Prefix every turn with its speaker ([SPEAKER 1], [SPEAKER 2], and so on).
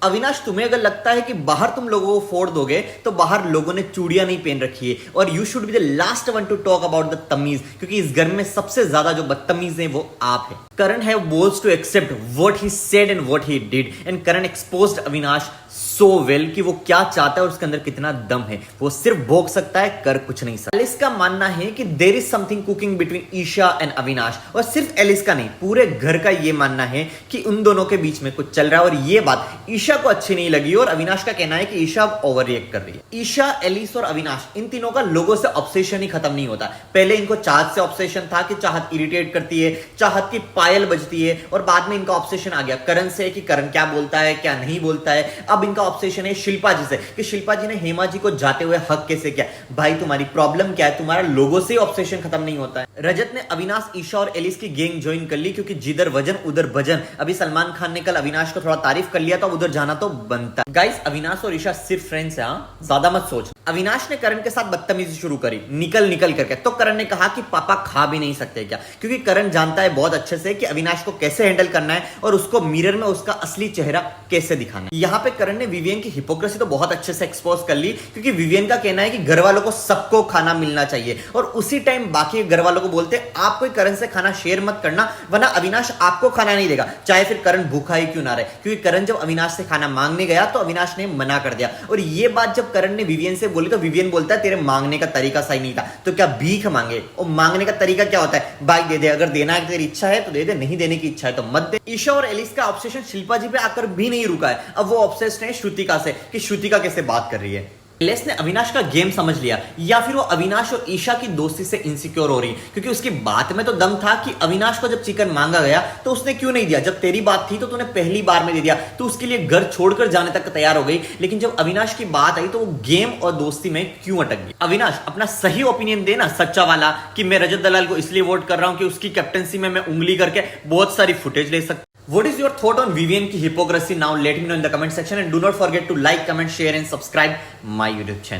[SPEAKER 1] अविनाश, तुम्हें अगर लगता है कि बाहर तुम लोगों को फोड़ दोगे तो बाहर लोगों ने चूड़ियां नहीं पहन रखी है और you should be the last one two talk about the तमीज, क्योंकि इस घर में सबसे ज्यादा जो बदतमीज है वो आप है। Karan have balls to accept what he said and what he did and Karan exposed Avinash so well कि वो क्या चाहता है और उसके अंदर कितना दम है। वो सिर्फ भोग सकता है, कर कुछ नहीं सकता। एलिस का मानना है कि there is something cooking between Isha and Avinash, और सिर्फ एलिस का नहीं, पूरे घर का ये मानना है कि उन दोनों के बीच में कुछ चल रहा है और ये बात ईशा को अच्छी नहीं लगी और अविनाश का कहना है कि ईशा अब ओवर रिएक्ट कर रही है। ईशा, एलिस और अविनाश, इन तीनों का लोगों से ऑब्सेशन ही खत्म नहीं होता। पहले इनको चाहत से ऑब्सेशन था कि चाहत इरिटेट करती है, चाहत की पायल बजती है, और बाद में इनका ऑब्सेशन आ गया करण से कि करण क्या बोलता है क्या नहीं बोलता है। अब इनका ऑब्सेशन है शिल्पा जी से कि शिल्पा जी ने हेमा जी को जाते हुए हक कैसे किया। भाई तुम्हारी प्रॉब्लम क्या है? तुम्हारा लोगों से ऑब्सेशन खत्म नहीं होता है। रजत ने अविनाश, ईशा और एलिस की गैंग ज्वाइन कर ली क्योंकि जिधर वजन उधर भजन। अभी सलमान खान ने कल अविनाश को थोड़ा तारीफ कर लिया तो उधर जाना तो बनता। गाइस, अविनाश और ईशा सिर्फ फ्रेंड्स हैं, ज्यादा मत सोच। अविनाश ने करण के साथ बदतमीजी शुरू करी निकल निकल करके, तो करण ने कहा कि पापा खा भी नहीं सकते क्या, क्योंकि करण जानता है बहुत अच्छे से कि अविनाश को कैसे हैंडल करना है और उसको मिरर में उसका असली चेहरा कैसे दिखाना है। यहाँ पे करण ने विवियन की हिपोक्रेसी तो बहुत अच्छे से एक्सपोज कर ली, क्योंकि विवियन का कहना है कि घर वालों को सबको खाना मिलना चाहिए और उसी टाइम बाकी घर वालों को बोलते आप कोई करण से खाना शेयर मत करना वरना अविनाश आपको खाना नहीं देगा, चाहे फिर करण भूखा ही क्यों ना रहे। क्योंकि करण जब अविनाश से खाना मांगने गया तो अविनाश ने मना कर दिया, और ये बात जब करण ने विवियन से बोली तो विवियन बोलता है तेरे मांगने का तरीका सही नहीं था, तो क्या भीख मांगे? और मांगने का तरीका क्या होता है? भाई दे दे, अगर देना है तेरी इच्छा है तो दे दे, नहीं देने की इच्छा है तो मत दे। ईशा और एलिस का ऑब्सेशन शिल्पा जी पे आकर भी नहीं रुका है, अब वो ऑब्सेस्ड है श्रुतिका से कि श्रुतिका कैसे बात कर रही है। एलिस ने अविनाश का गेम समझ लिया, या फिर वो अविनाश और ईशा की दोस्ती से इनसिक्योर हो रही, क्योंकि उसकी बात में तो दम था कि अविनाश को जब चिकन मांगा गया तो उसने क्यों नहीं दिया, जब तेरी बात थी तो तूने पहली बार में दे दिया, तो उसके लिए घर छोड़कर जाने तक तैयार हो गई। लेकिन जब अविनाश की बात आई तो वो गेम और दोस्ती में क्यों अटक गई। अविनाश, अपना सही ओपिनियन देना, सच्चा वाला, कि मैं रजत दलाल को इसलिए वोट कर रहा हूं कि उसकी कैप्टनसी में मैं उंगली करके बहुत सारी फुटेज ले सकता। What is your thought on Vivian की hypocrisy? Now let me know in the comment section and do not forget to like, comment, share and subscribe my YouTube channel.